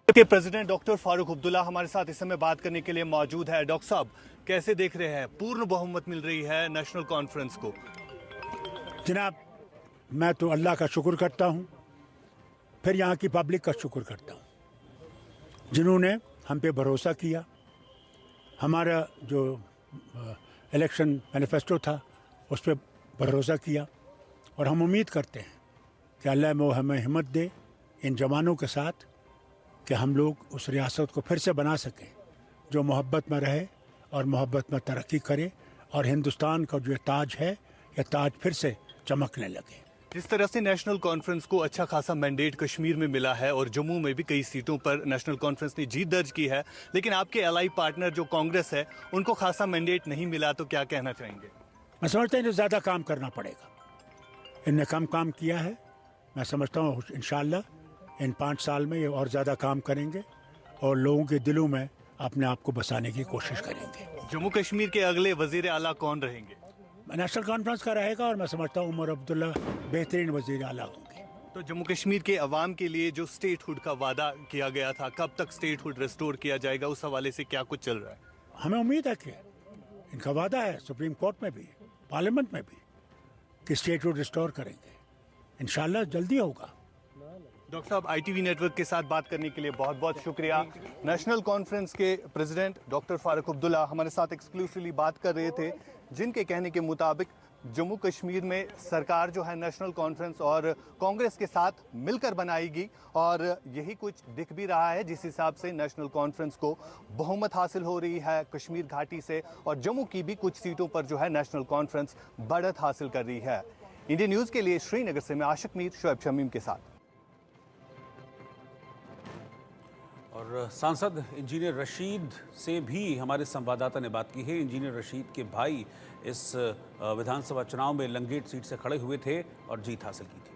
के president doctor Farooq Abdullah हमारे साथ इस समय बात करने के लिए मौजूद है। डॉक्टर साहब, कैसे देख रहे हैं, पूर्ण बहुमत मिल रही है नेशनल कॉन्फ्रेंस को? जनाब, मैं तो अल्लाह का शुक्र करता हूँ, फिर यहाँ की पब्लिक का शुक्र करता हूँ जिन्होंने हम पे भरोसा किया। हमारा जो इलेक्शन मैनिफेस्टो था उस पर भरोसा किया और हम उम्मीद करते हैं कि अल्लाह वो हमें हिम्मत दे इन जवानों के साथ कि हम लोग उस रियासत को फिर से बना सकें जो मोहब्बत में रहे और मोहब्बत में तरक्की करे और हिंदुस्तान का जो ताज है यह ताज फिर से चमकने लगे। जिस तरह से नेशनल कॉन्फ्रेंस को अच्छा खासा मैंडेट कश्मीर में मिला है और जम्मू में भी कई सीटों पर नेशनल कॉन्फ्रेंस ने जीत दर्ज की है, लेकिन आपके एलाई पार्टनर जो कांग्रेस है उनको खासा मैंडेट नहीं मिला, तो क्या कहना चाहेंगे? मैं समझता हूँ इन्हें ज़्यादा काम करना पड़ेगा। इनने कम काम किया है। मैं समझता हूँ इंशाअल्लाह इन 5 साल में ये और ज़्यादा काम करेंगे और लोगों के दिलों में अपने आप को बसाने की कोशिश करेंगे। जम्मू कश्मीर के अगले वजीर आला कौन रहेंगे? नेशनल कॉन्फ्रेंस का रहेगा और मैं समझता हूँ उमर अब्दुल्ला बेहतरीन वजीर आला होंगे। तो जम्मू कश्मीर के अवाम के लिए जो स्टेटहुड का वादा किया गया था, कब तक स्टेटहुड रिस्टोर किया जाएगा, उस हवाले से क्या कुछ चल रहा है? हमें उम्मीद है कि इनका वादा है सुप्रीम कोर्ट में भी, पार्लियामेंट में भी, कि स्टेटहुड रिस्टोर करेंगे। इंशाल्लाह जल्दी होगा। डॉक्टर साहब, ITV नेटवर्क के साथ बात करने के लिए बहुत बहुत शुक्रिया। नेशनल कॉन्फ्रेंस के प्रेसिडेंट डॉक्टर फारूक अब्दुल्ला हमारे साथ एक्सक्लूसिवली बात कर रहे थे, जिनके कहने के मुताबिक जम्मू कश्मीर में सरकार जो है नेशनल कॉन्फ्रेंस और कांग्रेस के साथ मिलकर बनाएगी और यही कुछ दिख भी रहा है, जिस हिसाब से नेशनल कॉन्फ्रेंस को बहुमत हासिल हो रही है कश्मीर घाटी से और जम्मू की भी कुछ सीटों पर जो है नेशनल कॉन्फ्रेंस बढ़त हासिल कर रही है। इंडिया न्यूज़ के लिए श्रीनगर से मैं आशिक मीर शोएब शमीम के साथ। और सांसद इंजीनियर रशीद से भी हमारे संवाददाता ने बात की है। इंजीनियर रशीद के भाई इस विधानसभा चुनाव में लंगेट सीट से खड़े हुए थे और जीत हासिल की थी।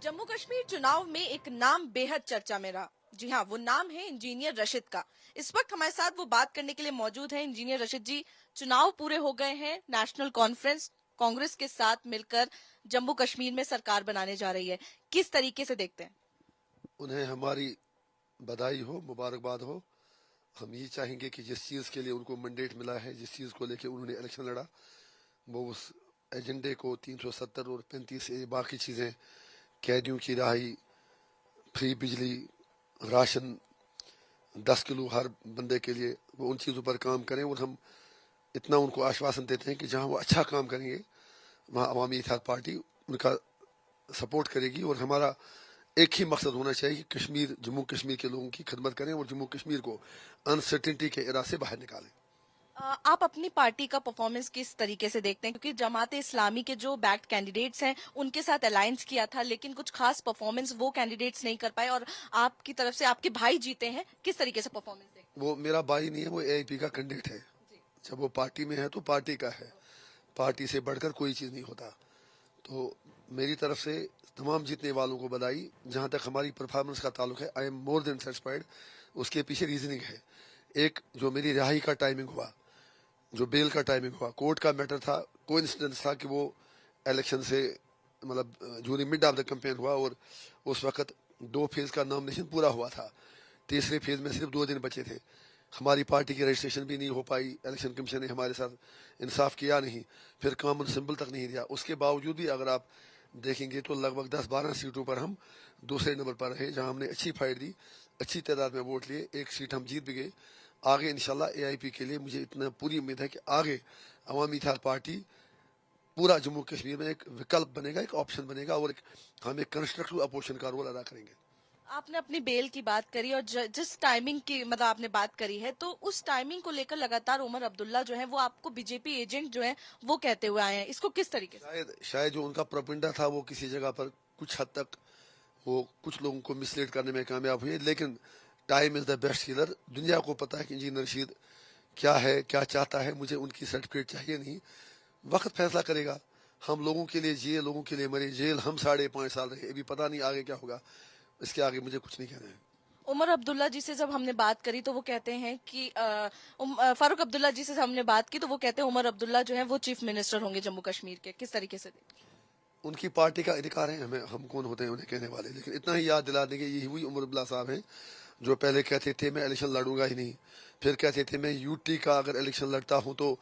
जम्मू कश्मीर चुनाव में एक नाम बेहद चर्चा में रहा। जी हाँ, वो नाम है इंजीनियर रशीद का। इस वक्त हमारे साथ वो बात करने के लिए मौजूद है। इंजीनियर रशीद जी, चुनाव पूरे हो गए हैं, नेशनल कॉन्फ्रेंस कांग्रेस के साथ मिलकर जम्मू कश्मीर में सरकार बनाने जा रही है, किस तरीके से देखते हैं? उन्हें हमारी बधाई हो, मुबारकबाद हो। हम ये चाहेंगे कि जिस चीज़ के लिए उनको मैंडेट मिला है, जिस चीज़ को लेकर उन्होंने इलेक्शन लड़ा, वो उस एजेंडे को 370 और 35 बाकी चीज़ें, कैदियों की रिहाई, फ्री बिजली, राशन 10 किलो हर बंदे के लिए, वो उन चीज़ों पर काम करें। और हम इतना उनको आश्वासन देते हैं कि जहाँ वो अच्छा काम करेंगे वहाँ अवामी इत्तेहाद पार्टी उनका सपोर्ट करेगी। और हमारा एक ही मकसद होना चाहिए कि कश्मीर, जम्मू कश्मीर के लोगों की खिदमत करें और जम्मू कश्मीर को अनसर्टेनिटी के एरा से बाहर निकालें। आप अपनी पार्टी का परफॉर्मेंस किस तरीके से देखते हैं? क्योंकि जमात इस्लामी के जो बैक्ड कैंडिडेट्स हैं उनके साथ अलायंस किया था, लेकिन कुछ खास परफॉर्मेंस वो कैंडिडेट्स नहीं कर पाए और आपकी तरफ से आपके भाई जीते हैं, किस तरीके से परफॉर्मेंस देखते हैं? वो मेरा भाई नहीं है, वो AIP का कैंडिडेट है। जब वो पार्टी में है तो पार्टी का है, पार्टी से बढ़कर कोई चीज़ नहीं होता। तो मेरी तरफ से तमाम जीतने वालों को बधाई। जहाँ तक हमारी परफॉर्मेंस का ताल्लुक है, I am more than satisfied. उसके पीछे रीजनिंग है। एक, जो मेरी रिहाई का टाइमिंग हुआ, जो बेल का टाइमिंग हुआ, कोर्ट का मैटर था, कोइंसिडेंस था कि वो इलेक्शन से मतलब during mid of the campaign हुआ और उस वक्त 2 फेज का नॉमिनेशन पूरा हुआ था, तीसरे फेज में सिर्फ 2 दिन बचे थे। हमारी पार्टी की रजिस्ट्रेशन भी नहीं हो पाई, इलेक्शन कमीशन ने हमारे साथ इंसाफ किया नहीं, फिर कॉमन सिंबल तक नहीं दिया। उसके बावजूद भी अगर आप देखेंगे तो लगभग 10-12 सीटों पर हम दूसरे नंबर पर रहे, जहां हमने अच्छी फाइट दी, अच्छी तादाद में वोट लिए, एक सीट हम जीत भी गए। आगे इंशाल्लाह AIP के लिए मुझे इतना पूरी उम्मीद है कि आगे अवामी इत्तेहाद पार्टी पूरा जम्मू कश्मीर में एक विकल्प बनेगा, एक ऑप्शन बनेगा और हम एक कंस्ट्रक्टिव अपोजिशन का रोल अदा करेंगे। आपने अपनी बेल की बात करी और जिस टाइमिंग की मतलब आपने बात करी है, तो उस टाइमिंग को लेकर लगातार उमर अब्दुल्ला जो है वो आपको BJP एजेंट जो है वो कहते हुए आए हैं, इसको किस तरीके से? शायद जो उनका प्रोपेगेंडा था वो किसी जगह पर कुछ हद तक वो कुछ लोगों को मिसलीड करने में कामयाब हुए, लेकिन time is the best healer. दुनिया को पता है कि इंजीनियर रशीद क्या है, क्या चाहता है। मुझे उनकी सर्टिफिकेट चाहिए नहीं, वक्त फैसला करेगा। हम लोगों के लिए जिए, लोगों के लिए मरे। जेल हम 5.5 साल रहे, अभी पता नहीं आगे क्या होगा। इसके आगे मुझे कुछ नहीं कहना है। उमर अब्दुल्ला जी से जब हमने बात करी तो वो कहते हैं कि फारूक अब्दुल्ला जी से हमने बात की तो वो कहते हैं उमर अब्दुल्ला जो है वो चीफ मिनिस्टर होंगे जम्मू कश्मीर के, किस तरीके से देखते हैं? ان کی پارٹی کا ادھکار ہے، ہم کون ہوتے ہیں انہیں کہنے والے. لیکن اتنا ہی یاد دلا دیں کہ یہی وہی عمر عبداللہ صاحب ہیں جو پہلے کہتے تھے میں الیکشن لڑوں گا ہی نہیں، پھر کہتے تھے میں یو ٹی کا اگر الیکشن لڑتا ہوں تو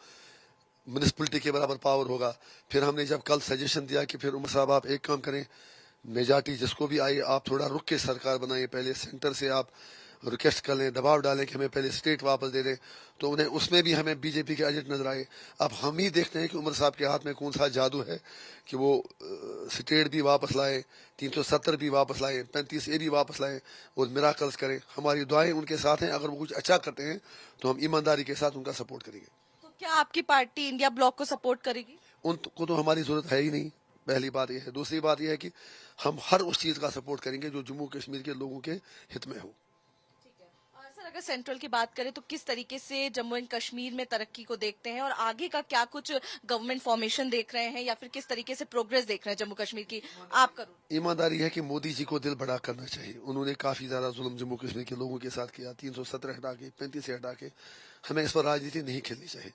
میونسپلٹی کے برابر پاور ہوگا. پھر ہم نے جب کل سجیشن دیا کہ پھر عمر صاحب آپ ایک کام کریں، میجارٹی جس کو بھی آئے آپ تھوڑا رک کے سرکار بنائیں، پہلے سینٹر سے آپ ریکویسٹ کر لیں، دباؤ ڈالیں کہ ہمیں پہلے اسٹیٹ واپس دے دیں. تو انہیں اس میں بھی ہمیں بی جے پی کے ایجنٹ نظر آئے. اب ہم ہی دیکھتے ہیں کہ عمر صاحب کے ہاتھ میں کون سا جادو ہے کہ وہ اسٹیٹ بھی واپس لائے، 370 بھی واپس لائے، 35A بھی واپس لائے اور میراکلز کریں. ہماری دعائیں ان کے ساتھ ہیں. اگر وہ کچھ اچھا کرتے ہیں تو ہم ایمانداری کے ساتھ ان کا سپورٹ کریں گے. تو کیا آپ کی پارٹی انڈیا بلاک کو سپورٹ کرے گی؟ ان کو تو ہماری ضرورت ہے ہی نہیں، پہلی بات یہ ہے. دوسری بات یہ ہے کہ ہم ہر اس چیز کا سپورٹ کریں گے جو جموں کشمیر کے لوگوں کے ہت میں ہو. سر اگر سینٹرل کی بات کریں تو کس طریقے سے جموں اینڈ کشمیر میں ترقی کو دیکھتے ہیں اور آگے کا کیا کچھ گورنمنٹ فارمیشن دیکھ رہے ہیں یا پھر کس طریقے سے پروگرس دیکھ رہے ہیں جموں کشمیر کی؟ آپ کرو. ایمانداری ہے کہ مودی جی کو دل بڑا کرنا چاہیے. انہوں نے کافی زیادہ ظلم جموں کشمیر کے لوگوں کے ساتھ کیا، 370 ہٹا کے 35 ہٹا کے. ہمیں اس پر راجنیتی نہیں کھیلنی چاہیے.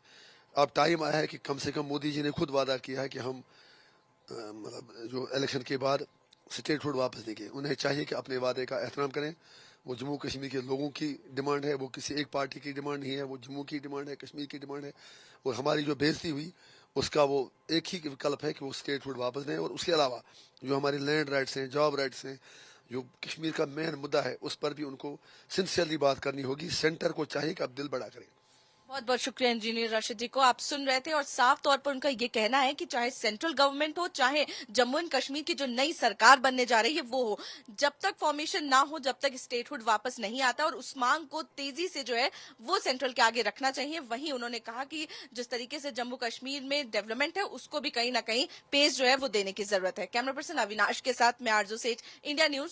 اب ٹائم آیا ہے کہ کم سے کم مودی جی نے خود وعدہ کیا ہے کہ ہم مطلب جو الیکشن کے بعد اسٹیٹ ہوڈ واپس دیں گے. انہیں چاہیے کہ اپنے وعدے کا احترام کریں. وہ جموں کشمیر کے لوگوں کی ڈیمانڈ ہے، وہ کسی ایک پارٹی کی ڈیمانڈ نہیں ہے. وہ جموں کی ڈیمانڈ ہے، کشمیر کی ڈیمانڈ ہے. اور ہماری جو بےزتی ہوئی اس کا وہ ایک ہی وکلپ ہے کہ وہ اسٹیٹ ہوڈ واپس دیں. اور اس کے علاوہ جو ہماری لینڈ رائٹس ہیں، جاب رائٹس ہیں، جو کشمیر کا مین مدعا ہے اس پر بھی ان کو سنسیئرلی بات کرنی ہوگی. سینٹر کو چاہیے کہ اب دل بڑا کریں. بہت بہت شکریہ انجینئر راشد جی کو. آپ سن رہے تھے اور صاف طور پر ان کا یہ کہنا ہے کہ چاہے سینٹرل گورنمنٹ ہو چاہے جموں اینڈ کشمیر کی جو نئی سرکار بننے جا رہی ہے وہ ہو، جب تک فارمیشن نہ ہو جب تک اسٹیٹ ہوڈ واپس نہیں آتا اور اس مانگ کو تیزی سے جو ہے وہ سینٹرل کے آگے رکھنا چاہیے. وہیں انہوں نے کہا کہ جس طریقے سے جموں کشمیر میں ڈیولپمنٹ ہے اس کو بھی کہیں نہ کہیں پیس جو ہے وہ دینے کی ضرورت ہے. کیمرہ پرسن اویناش کے ساتھ میں آرزو سیٹھ، انڈیا نیوز.